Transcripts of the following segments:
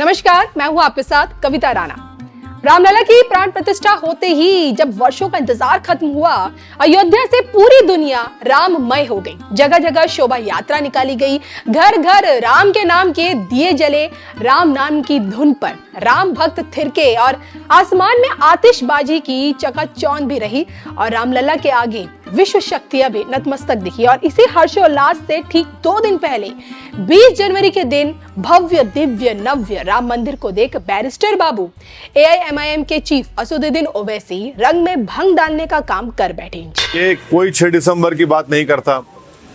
नमस्कार, मैं हूं आपके साथ कविता राणा। रामलला की प्राण प्रतिष्ठा होते ही जब वर्षों का इंतजार खत्म हुआ, अयोध्या से पूरी दुनिया राममय हो गई। जगह जगह शोभा यात्रा निकाली गई, घर घर राम के नाम के दिए जले, राम नाम की धुन पर राम भक्त थिरके और आसमान में आतिशबाजी की चकाचौंध भी रही और रामलला के आगे विश्व शक्तियां भी नतमस्तक दिखी। और इसी हर्षोल्लास से ठीक 2 दिन पहले 20 जनवरी के दिन भव्य दिव्य नव्य राम मंदिर को देख बैरिस्टर बाबू AIMIM के चीफ असदुद्दीन ओवैसी रंग में भंग डालने का काम कर बैठे। ये कोई 6 दिसंबर की बात नहीं करता,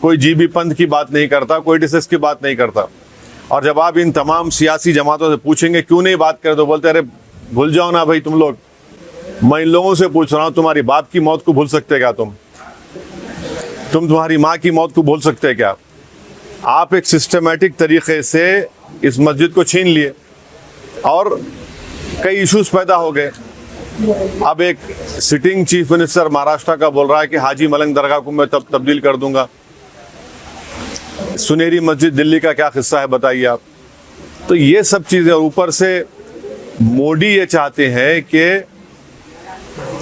कोई GB पंथ की बात नहीं करता, कोई DSS की बात नहीं करता। और जब आप इन तमाम सियासी जमातों से पूछेंगे क्यों नहीं बात करे, तो बोलते अरे भूल जाओ ना भाई तुम लोग। मैं इन लोगों से पूछ रहा हूं, तुम्हारी बाप की मौत को भूल सकते क्या? तुम तुम्हारी माँ की मौत को भूल सकते क्या? आप एक सिस्टमैटिक तरीके से इस मस्जिद को छीन लिए और कई इश्यूज पैदा हो गए। अब एक सिटिंग चीफ मिनिस्टर महाराष्ट्र का बोल रहा है कि हाजी मलंग दरगाह को मैं तब्दील कर दूंगा। सुनहरी मस्जिद दिल्ली का क्या किस्सा है बताइए आप। तो ये सब चीजें, ऊपर से मोदी ये चाहते हैं कि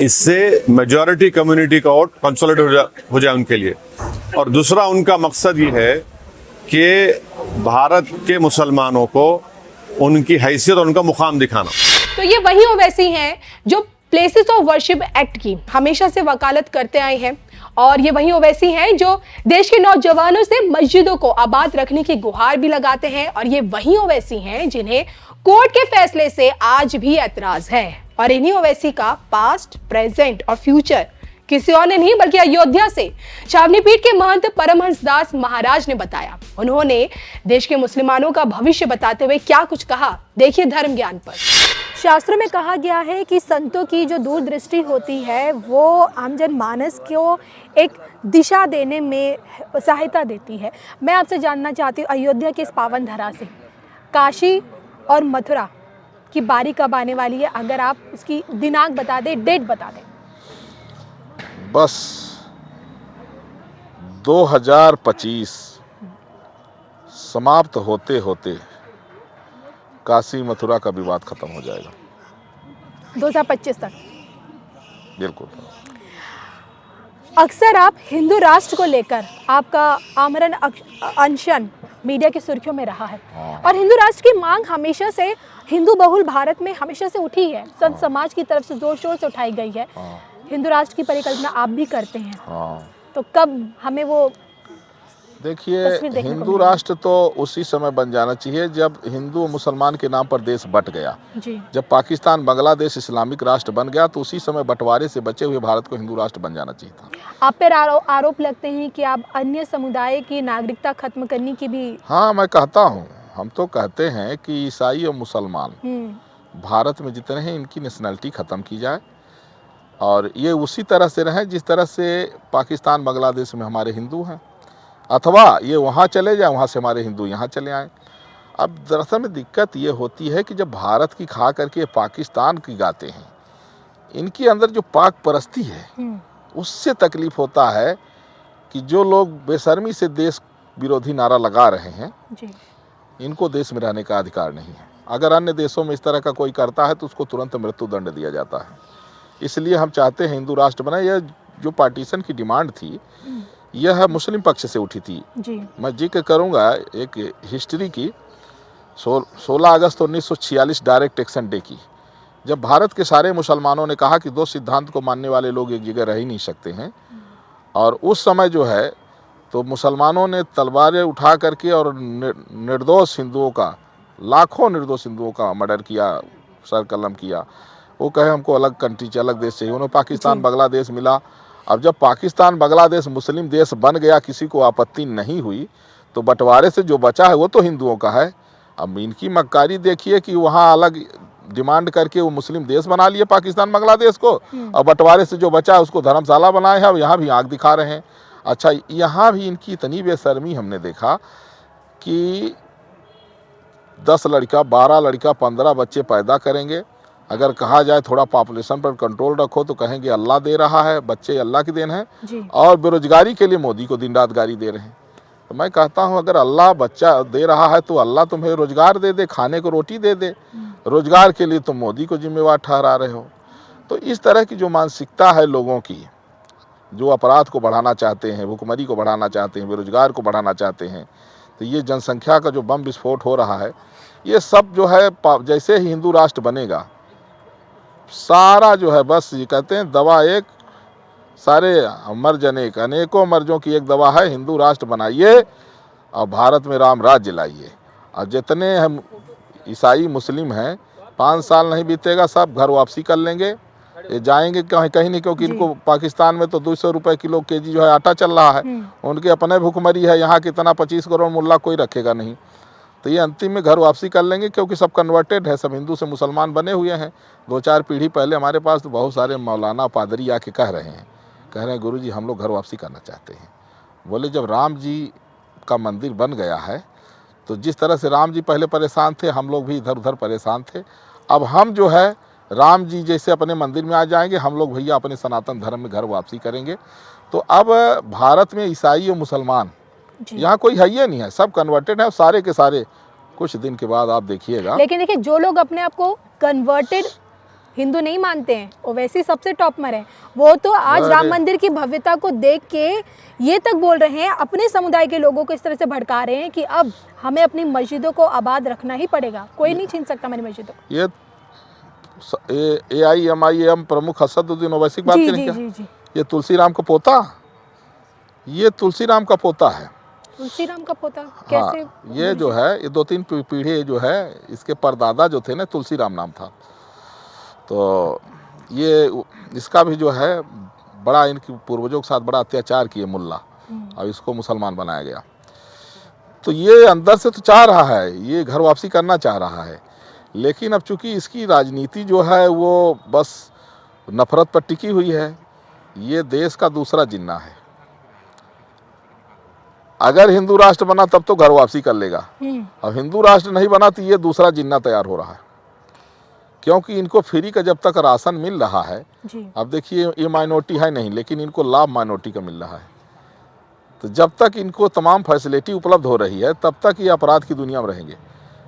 इससे मेजॉरिटी कम्युनिटी का वोट कंसोलिडेट हो जाए उनके लिए। और दूसरा उनका मकसद ये है कि भारत के मुसलमानों को उनकी हैसियत और उनका मुकाम दिखाना। तो ये वही ओवैसी हैं जो प्लेसेस ऑफ वर्शिप एक्ट की हमेशा से वकालत करते आए हैं, और ये वही ओवैसी हैं जो देश के नौजवानों से मस्जिदों को आबाद रखने की गुहार भी लगाते हैं, और ये वही ओवैसी हैं जिन्हें कोर्ट के फैसले से आज भी ऐतराज है। और इन्हीं ओवैसी का पास्ट, प्रेजेंट और फ्यूचर किसी और ने नहीं बल्कि अयोध्या से छावनी पीठ के महंत परमहंस दास महाराज ने बताया। उन्होंने देश के मुसलमानों का भविष्य बताते हुए क्या कुछ कहा, देखिए धर्म ज्ञान पर। शास्त्रों में कहा गया है कि संतों की जो दूरदृष्टि होती है वो आमजन मानस को एक दिशा देने में सहायता देती है। मैं आपसे जानना चाहती हूँ, अयोध्या के इस पावन धरा से काशी और मथुरा की बारी कब आने वाली है? अगर आप उसकी दिनांक बता दें, डेट बता दें। बस 2025 समाप्त होते होते काशी मथुरा का विवाद खत्म हो जाएगा। 2025 तक बिल्कुल। अक्सर आप हिंदू राष्ट्र को लेकर आपका आमरण अनशन मीडिया की सुर्खियों में रहा है, और हिंदू राष्ट्र की मांग हमेशा से हिंदू बहुल भारत में हमेशा से उठी है। संत समाज की तरफ से जोर शोर से उठाई गई है। हिंदू राष्ट्र की परिकल्पना आप भी करते हैं। तो कब हमें वो देखिए, हिंदू राष्ट्र तो उसी समय बन जाना चाहिए जब हिंदू मुसलमान के नाम पर देश बट गया जी। जब पाकिस्तान बांग्लादेश इस्लामिक राष्ट्र बन गया तो उसी समय बंटवारे से बचे हुए भारत को हिंदू राष्ट्र बन जाना चाहिए था। आप पर आरोप लगते हैं कि आप अन्य समुदाय की नागरिकता खत्म करने की भी। हाँ, मैं कहता हूँ, हम तो कहते हैं कि ईसाई और मुसलमान भारत में जितने हैं इनकी नेशनलिटी खत्म की जाए और ये उसी तरह से रहें जिस तरह से पाकिस्तान बांग्लादेश में हमारे हिंदू हैं, अथवा ये वहाँ चले जाए, वहाँ से हमारे हिंदू यहाँ चले आएँ। अब दरअसल में दिक्कत ये होती है कि जब भारत की खा करके पाकिस्तान की गाते हैं, इनके अंदर जो पाक परस्ती है उससे तकलीफ होता है कि जो लोग बेशर्मी से देश विरोधी नारा लगा रहे हैं जी। इनको देश में रहने का अधिकार नहीं है। अगर अन्य देशों में इस तरह का कोई करता है तो उसको तुरंत मृत्युदंड दिया जाता है। इसलिए हम चाहते हैं हिंदू राष्ट्र बने। यह जो पार्टीशन की डिमांड थी यह मुस्लिम पक्ष से उठी थी जी। मैं जिक्र करूंगा एक हिस्ट्री की। 16 अगस्त 1946 डायरेक्ट एक्शन डे की, जब भारत के सारे मुसलमानों ने कहा कि 2 सिद्धांत को मानने वाले लोग एक जगह रह ही नहीं सकते हैं, और उस समय जो है तो मुसलमानों ने तलवारें उठा करके और निर्दोष हिंदुओं का, लाखों निर्दोष हिंदुओं का मर्डर किया, सर कलम किया। वो कहे हमको अलग कंट्री चाहिए, अलग देश चाहिए। उन्हें पाकिस्तान बांग्लादेश मिला। अब जब पाकिस्तान बांग्लादेश मुस्लिम देश बन गया, किसी को आपत्ति नहीं हुई, तो बंटवारे से जो बचा है वो तो हिंदुओं का है। अब इनकी मक्कारी देखिए कि वहाँ अलग डिमांड करके वो मुस्लिम देश बना लिए पाकिस्तान बांग्लादेश को, और बंटवारे से जो बचा है उसको धर्मशाला बनाए हैं और यहाँ भी आग दिखा रहे हैं। अच्छा, यहाँ भी इनकी इतनी बेशर्मी हमने देखा कि 10 लड़का, 12 लड़का, 15 बच्चे पैदा करेंगे। अगर कहा जाए थोड़ा पॉपुलेशन पर कंट्रोल रखो तो कहेंगे अल्लाह दे रहा है, बच्चे अल्लाह की देन है, और बेरोजगारी के लिए मोदी को दिन रात गाली दे रहे हैं। तो मैं कहता हूँ अगर अल्लाह बच्चा दे रहा है तो अल्लाह तुम्हें रोजगार दे दे, खाने को रोटी दे दे। रोजगार के लिए तुम मोदी को जिम्मेवार ठहरा रहे हो। तो इस तरह की जो मानसिकता है लोगों की, जो अपराध को बढ़ाना चाहते हैं, भुखमरी को बढ़ाना चाहते हैं, बेरोजगार को बढ़ाना चाहते हैं, तो ये जनसंख्या का जो बम विस्फोट हो रहा है, ये सब जो है जैसे ही हिंदू राष्ट्र बनेगा, सारा जो है बस ये कहते हैं दवा एक सारे मर्ज अनेक, अनेकों मर्जों की एक दवा है, हिंदू राष्ट्र बनाइए और भारत में राम राज्य लाइए। और जितने हम ईसाई मुस्लिम हैं, 5 साल नहीं बीतेगा सब घर वापसी कर लेंगे। ये जाएंगे कहीं नहीं, क्योंकि इनको पाकिस्तान में तो 200 रुपए किलो केजी जो है आटा चल रहा है। उनके अपने भुखमरी है, यहाँ कितना 25 करोड़ मुल्ला कोई रखेगा नहीं। तो ये अंतिम में घर वापसी कर लेंगे, क्योंकि सब कन्वर्टेड है, सब हिंदू से मुसलमान बने हुए हैं। 2-4 पीढ़ी पहले हमारे पास तो बहुत सारे मौलाना पादरी आके कह रहे हैं गुरु जी हम लोग घर वापसी करना चाहते हैं। बोले जब राम जी का मंदिर बन गया है तो जिस तरह से राम जी पहले परेशान थे, हम लोग भी इधर उधर परेशान थे। अब हम जो है राम जी जैसे अपने मंदिर में आ जाएंगे, हम लोग भैया अपने सनातन धर्म में घर वापसी करेंगे। तो अब भारत में ईसाई और मुसलमान यहाँ कोई है ही नहीं है, सब कन्वर्टेड है, सारे के सारे। कुछ दिन के बाद आप देखिएगा। लेकिन देखिए जो लोग अपने आप को कन्वर्टेड हिंदू नहीं मानते हैं वो वैसे ही सबसे टॉप में रहे। वो तो आज राम मंदिर की भव्यता को देख के ये तक बोल रहे हैं, अपने समुदाय के लोगों को इस तरह से भड़का रहे हैं कि अब हमें अपनी मस्जिदों को आबाद रखना ही पड़ेगा, कोई नहीं छीन सकता मेरी मस्जिदों को। ये AIMIM प्रमुख असदुद्दीन ओवैसी की बात करें क्या? ये तुलसीराम का पोता, ये तुलसीराम का पोता है। तुलसीराम का पोता कैसे? हाँ, ये जो है ये 2-3 पीढ़ी जो है, इसके परदादा जो थे ना, तुलसीराम नाम था। तो ये इसका भी जो है बड़ा इनकी पूर्वजों के साथ बड़ा अत्याचार किए मुल्ला, और इसको मुसलमान बनाया गया। तो ये अंदर से तो चाह रहा है, ये घर वापसी करना चाह रहा है, लेकिन अब चूंकि इसकी राजनीति जो है वो बस नफरत पर टिकी हुई है। ये देश का दूसरा जिन्ना है। अगर हिंदू राष्ट्र बना तब तो घर वापसी कर लेगा, अब हिंदू राष्ट्र नहीं बना तो ये दूसरा जिन्ना तैयार हो रहा है। क्योंकि इनको फ्री का जब तक राशन मिल रहा है, अब देखिए ये माइनॉरिटी है नहीं, लेकिन इनको लाभ माइनॉरिटी का मिल रहा है। तो जब तक इनको तमाम फैसिलिटी उपलब्ध हो रही है तब तक ये अपराध की दुनिया में रहेंगे।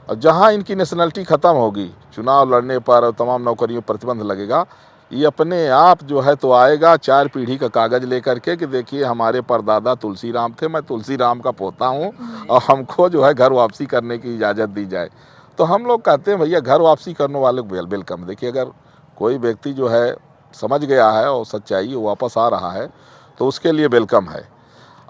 और जहाँ इनकी नेशनलिटी ख़त्म होगी, चुनाव लड़ने पर तमाम नौकरियों पर प्रतिबंध लगेगा, ये अपने आप जो है तो आएगा 4 पीढ़ी का कागज़ लेकर के कि देखिए हमारे परदादा तुलसीराम थे, मैं तुलसीराम का पोता हूँ और हमको जो है घर वापसी करने की इजाज़त दी जाए। तो हम लोग कहते हैं भैया घर वापसी करने वाले को वेलकम। देखिए अगर कोई व्यक्ति जो है समझ गया है और सच्चाई वापस आ रहा है तो उसके लिए वेलकम है।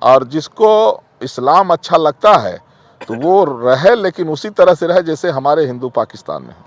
और जिसको इस्लाम अच्छा लगता है तो वो रहे, लेकिन उसी तरह से रहे जैसे हमारे हिंदू पाकिस्तान में हैं।